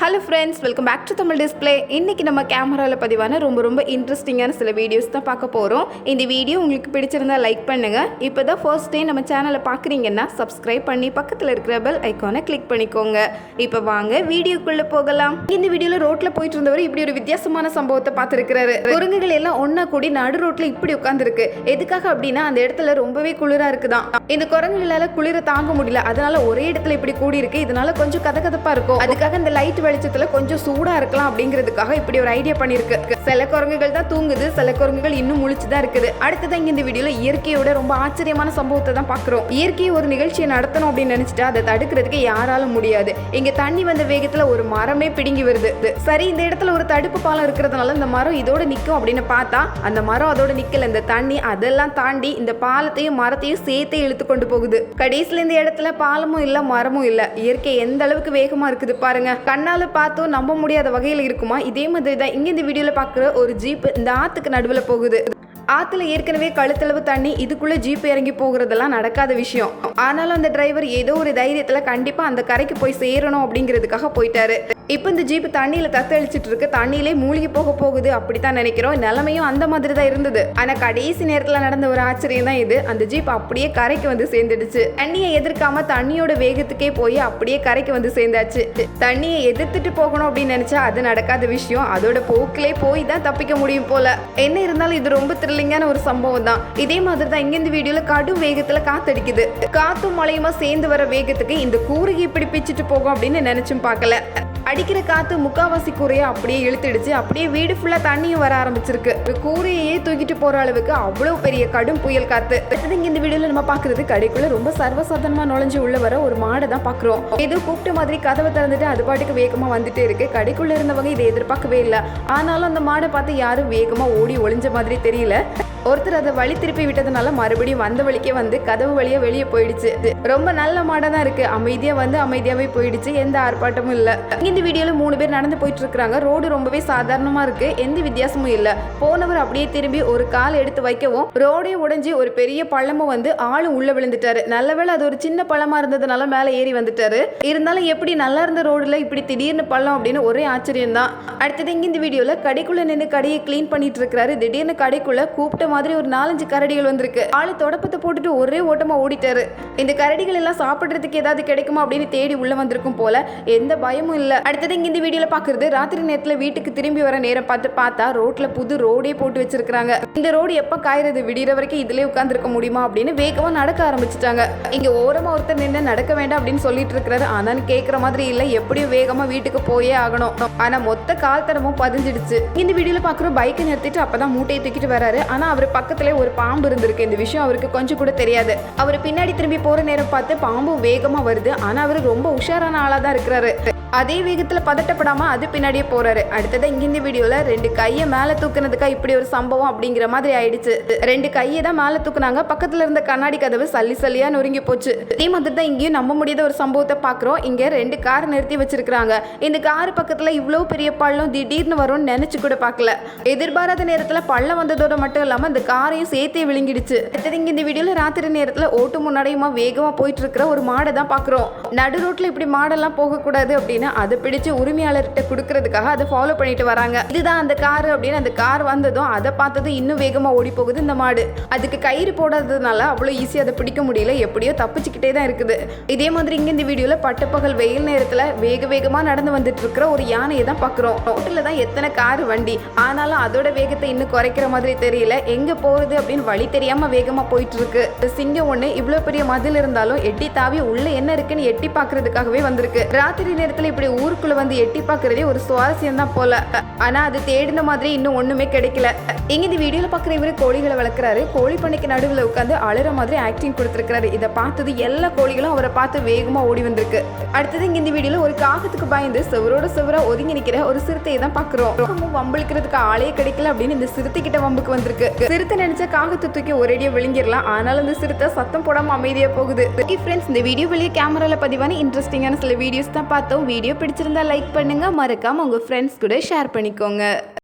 Hello friends, welcome back to Tamil display. இன்றைக்கி நம்ம கேமராவில் பதிவான ரொம்ப இன்ட்ரெஸ்டிங்கான சில வீடியோஸ் தான் பார்க்க போகிறோம். இந்த வீடியோ உங்களுக்கு பிடிச்சிருந்தால் லைக் பண்ணுங்கள். இப்போ தான் ஃபர்ஸ்ட் டைம் நம்ம சேனலை பார்க்குறீங்கன்னா சப்ஸ்கிரைப் பண்ணி பக்கத்தில் இருக்கிற பெல் ஐக்கானை கிளிக் பண்ணிக்கோங்க. இப்போ வாங்க வீடியோக்குள்ளே போகலாம். இந்த வீடியோவில் ரோட்டில் போயிட்டு இருந்தவர் இப்படி ஒரு வித்தியாசமான சம்பவத்தை பார்த்துருக்கிறாரு. குரங்குகள் எல்லாம் ஒன்றா கூடி நடு ரோட்டில் இப்படி உட்காந்துருக்கு. எதுக்காக அப்படின்னா அந்த இடத்துல ரொம்பவே குளிராக இருக்குதான். இந்த குரங்குகளால் குளிர தாங்க முடியல, அதனால ஒரே இடத்துல இப்படி கூடி இருக்கு. இதனால கொஞ்சம் கதகதப்பாக இருக்கும். அதுக்காக இந்த லைட் வெளிச்சத்துல கொஞ்சம் சூடா இருக்கலாம் அப்படிங்கிறதுக்காக இப்படி ஒரு ஐடியா பண்ணிருக்கு. சில குரங்குகள் தான் தூங்குது, சில குரங்குகள் இன்னும் முழிச்சுதான் இருக்குது. அடுத்ததான் இங்க இந்த வீடியோல இயற்கையோட ரொம்ப ஆச்சரியமான சம்பவத்தை தான் பாக்குறோம். இயற்கையை ஒரு நிகழ்ச்சியை நடத்தணும் அப்படின்னு நினைச்சிட்டு அதை தடுக்கிறதுக்கு யாராலும் முடியாது. இங்க தண்ணி வந்த வேகத்துல ஒரு மரமே பிடுங்கி வருது. சரி, இந்த இடத்துல ஒரு தடுப்பு பாலம் இருக்கிறதுனால இந்த மரம் இதோட நிக்கும் அப்படின்னு பார்த்தா அந்த மரம் அதோட நிக்கல. இந்த தண்ணி அதெல்லாம் தாண்டி இந்த பாலத்தையும் மரத்தையும் சேர்த்து இழுத்து கொண்டு போகுது. கடைசியில இந்த இடத்துல பாலமும் இல்ல, மரமும் இல்ல. இயற்கை எந்த அளவுக்கு வேகமா இருக்குது பாருங்க. கண்ணால பார்த்தோம் நம்ப முடியாத வகையில் இருக்குமா. இதே மாதிரி தான் இங்க இந்த வீடியோல பாக்குற ஒரு ஜீப் இந்த ஆத்துக்கு நடுவுல போகுது. ஆத்துல ஏற்கனவே கழுத்தளவு தண்ணி, இதுக்குள்ள ஜீப் இறங்கி போகிறதெல்லாம் நடக்காத விஷயம். ஆனாலும் அந்த டிரைவர் ஏதோ ஒரு தைரியத்துல கண்டிப்பா அந்த கரைக்கு போய் சேரணும் அப்படிங்கிறதுக்காக போயிட்டாரு. இப்போ இந்த ஜீப் தண்ணியில தத்தளிச்சிட்டு இருக்கு. தண்ணியிலே மூழ்கி போக போகுது அப்படித்தான் நினைக்கிறோம். நிலைமையும் அந்த மாதிரி தான் இருந்தது. ஆனா கடைசி நேரத்துல நடந்த ஒரு ஆச்சரியம் தான் இது. அந்த ஜீப் அப்படியே கரைக்கு வந்து சேர்ந்துடுச்சு. தண்ணியை எதிர்க்காம தண்ணியோட வேகத்துக்கே போய் அப்படியே கரைக்கு வந்து சேர்ந்தாச்சு. தண்ணியை எதிர்த்துட்டு போகணும் அப்படின்னு நினைச்சா அது நடக்காத விஷயம். அதோட போக்கிலே போய் தான் தப்பிக்க முடியும் போல. என்ன இருந்தாலும் இது ரொம்ப த்ரில்லிங்கான ஒரு சம்பவம் தான். இதே மாதிரி தான் இங்க இந்த வீடியோல கடும் வேகத்துல காத்தடிக்குது. காத்தும் மழையுமா சேர்ந்து வர வேகத்துக்கு இந்த கூரையை இப்படி பிச்சுட்டு போகும் அப்படின்னு நினைச்சும் பார்க்கல. அடிக்கிற காத்து முக்காவாசி கூரையை அப்படியே இழுத்துடுச்சு. அப்படியே வீடு ஃபுல்லா தண்ணியும் வர ஆரம்பிச்சிருக்கு. கூரையே தூக்கிட்டு போற அளவுக்கு அவ்வளவு பெரிய கடும் புயல் காத்து. இங்க இந்த வீடியோல நம்ம பாக்குறது கடைக்குள்ள ரொம்ப சர்வசாதாரணமா நுழைஞ்சு உள்ள வர ஒரு மாடை தான் பாக்குறோம். ஏதோ கூப்பிட்ட மாதிரி கதவை திறந்துட்டு அது பாட்டுக்கு வேகமா வந்துட்டே இருக்கு. கடைக்குள்ள இருந்தவங்க இதை எதிர்பார்க்கவே இல்லை. ஆனாலும் அந்த மாடை பார்த்து யாரும் வேகமா ஓடி ஒளிஞ்ச மாதிரி தெரியல. ஒருத்தர் அதை வழி திருப்பி விட்டதுனால மறுபடியும் வந்த வழிக்கே வந்து கதவு வழியா வெளியே போயிடுச்சு. ரொம்ப நல்ல மாடா தான் இருக்கு. அமைதியா வந்து அமைதியாவே போயிடுச்சு. எந்த ஆர்ப்பாட்டமும் இல்ல. இந்த வீடியோல 3 பேர் நடந்து போயிட்டு இருக்காங்க. ரோடு ரொம்பவே சாதாரணமா இருக்கு. எந்த வித்தியாசமும் இல்ல. போனவர் அப்படியே திரும்பி ஒரு கால் எடுத்து வைக்கவும் ரோடே உடைஞ்சு ஒரு பெரிய பள்ளமும் வந்து ஆளும் உள்ள விழுந்துட்டாரு. நல்லவேளை அது ஒரு சின்ன பள்ளமா இருந்ததுனால மேல ஏறி வந்துட்டாரு. இருந்தாலும் எப்படி நல்லா இருந்த ரோடுல இப்படி திடீர்னு பள்ளம் அப்படின்னு ஒரே ஆச்சரியம் தான். அடுத்தது இங்க இந்த வீடியோல கடைக்குள்ள நின்று கடையை கிளீன் பண்ணிட்டு இருக்காரு. திடீர்னு கடைக்குள்ள கூப்பிட்ட மாதிரி ஒரு 4-5 கரடிகள் வந்திருக்கு. ஆளு தொடப்பத்தை போட்டுட்டு ஒரே ஓட்டமா ஓடிட்டாரு. இந்த கரடிகள் எல்லாம் சாப்பிடுறதுக்கு ஏதாவது கிடைக்குமா அப்படின்னு தேடி உள்ள வந்திருக்கும் போல. எந்த பயமும் இல்ல. அடுத்தது இங்க இந்த வீடியோல பாக்குறது ராத்திரி நேரத்துல வீட்டுக்கு திரும்பி வர நேரம் பார்த்து பார்த்தா ரோட்ல புது ரோடே போட்டு வச்சிருக்காங்க. இந்த ரோடு எப்ப காயறது, விடிற வரைக்கும் இதுலயே உட்கார்ந்து இருக்க முடியுமா அப்படின்னு வேகமா நடக்க ஆரம்பிச்சுட்டாங்க. இங்க ஓரமா ஒருத்தர் நின்று நடக்க வேண்டாம் அப்படின்னு சொல்லிட்டு இருக்காரு. ஆனாலும் கேட்கற மாதிரி இல்ல. எப்படியும் வேகமா வீட்டுக்கு போயே ஆகணும். ஆனா மொத்த கால் தடமும் பதிஞ்சிடுச்சு. இந்த வீடியோல பாக்குறோம் பைக்கை நிறுத்திட்டு அப்பதான் மூட்டையை தூக்கிட்டு வராரு. ஆனா அவர் பக்கத்துல ஒரு பாம்பு இருந்திருக்கு. இந்த விஷயம் அவருக்கு கொஞ்சம் கூட தெரியாது. அவர் பின்னாடி திரும்பி போற நேரம் பார்த்து பாம்பு வேகமா வருது. ஆனா அவரு ரொம்ப உஷாரான ஆளா தான் இருக்கிறாரு. அதே வேகத்துல பதட்டப்படாம அது பின்னாடியே போறாரு. அடுத்தது இங்க இந்த வீடியோல 2 கையை மேல தூக்குனதுக்கா இப்படி ஒரு சம்பவம் அப்படிங்கிற மாதிரி ஆயிடுச்சு. 2 கையை தான் மேல தூக்குனாங்க. பக்கத்துல இருந்த கண்ணாடி கதவு சல்லி சல்லியா நொறுங்கி போச்சு. இதே மாதிரி தான் இங்கேயும் நம்ப முடியாத ஒரு சம்பவத்தை பாக்குறோம். இங்க 2 கார் நிறுத்தி வச்சிருக்காங்க. இந்த கார் பக்கத்துல இவ்வளவு பெரிய பள்ளம் திடீர்னு வரும்னு நினைச்சு கூட பார்க்கல. எதிர்பாராத நேரத்துல பள்ளம் வந்ததோட மட்டும் இல்லாம இந்த காரையும் சேர்த்தே விழுங்கிடுச்சு. அடுத்தது இங்க இந்த வீடியோல ராத்திரி நேரத்துல ஓட்டு முன்னாடியுமா வேகமா போயிட்டு இருக்கிற ஒரு மாடை தான் பாக்குறோம். நடு ரோட்ல இப்படி மாடெல்லாம் போக கூடாது அப்படின்னு அதை பிடிச்சு உரிமையாளர்கிட்ட கொடுக்கறதுக்காக அதை ஃபாலோ பண்ணிட்டு வராங்க. இதுதான் அந்த கார் அப்படின்னு அந்த கார் வந்ததும் அதை பார்த்தது இன்னும் வேகமா ஓடி போகுது இந்த மாடு. அதுக்கு கயிறு போடாததுனால அவ்வளவு ஈஸியா அதை பிடிக்க முடியல. எப்படியோ தப்பிச்சுக்கிட்டே தான் இருக்குது. இதே மாதிரி இங்க இந்த வீடியோல பட்டப்பகல் வெயில் நேரத்துல வேகமா நடந்து வந்துட்டு இருக்கிற ஒரு யானையை தான் பாக்குறோம். ரோட்ல தான் எத்தனை கார் வண்டி, ஆனாலும் அதோட வேகத்தை இன்னும் குறைக்கிற மாதிரி தெரியல. எங்க போறது அப்படின்னு வழி தெரியாம வேகமா போயிட்டு இருக்கு. சிங்கம் ஒண்ணு இவ்வளவு பெரிய மதில் இருந்தாலும் எட்டி தாவி உள்ள என்ன இருக்குன்னு எட்டி பாக்குறதுக்காகவே வந்திருக்கு. ராத்திரி நேரத்துல இப்படி ஊருக்குள்ள வந்து எட்டி பாக்குறதே ஒரு சுவாரஸ்யம் தான் போல. ஆனா அது தேடின மாதிரி இன்னும் ஒண்ணுமே கிடைக்கல. இங்க இந்த வீடியோல பாக்குற இவரு கோழிகளை வளர்க்கிறாரு. கோழி பண்ணைக்கு நடுவில் உட்காந்து அழுற மாதிரி ஆக்டிங் கொடுத்திருக்காரு. இதை பார்த்தது எல்லா கோழிகளும் அவரை பார்த்து வேகமா ஓடி வந்திருக்கு. அடுத்தது இங்க இந்த வீடியோல ஒரு காகத்துக்கு பயந்து செவரோட செவரா ஒதுங்கி நிக்கிற ஒரு சிறுத்தையை தான் பாக்குறோம். வம்பிழுக்கிறதுக்கு ஆளே கிடைக்கல அப்படின்னு இந்த சிறுத்தை கிட்ட வம்புக்கு வந்திருக்கு. சிறுத்தை நினைச்ச காகத்தை தூக்கி ஒரேடியா விழுங்கிடலாம். ஆனாலும் இந்த சிறுத்தை சத்தம் போடாம அமைதியா போகுது. ஃப்ரெண்ட்ஸ், இந்த வீடியோ வெளியே கேமரால பதிவான இன்ட்ரெஸ்டிங்கான சில வீடியோஸ் தான் பார்த்தோம். வீடியோ பிடிச்சிருந்தா லைக் பண்ணுங்க. மறக்காம உங்க ஃப்ரெண்ட்ஸ் கூட ஷேர் பண்ணிக்கோங்க.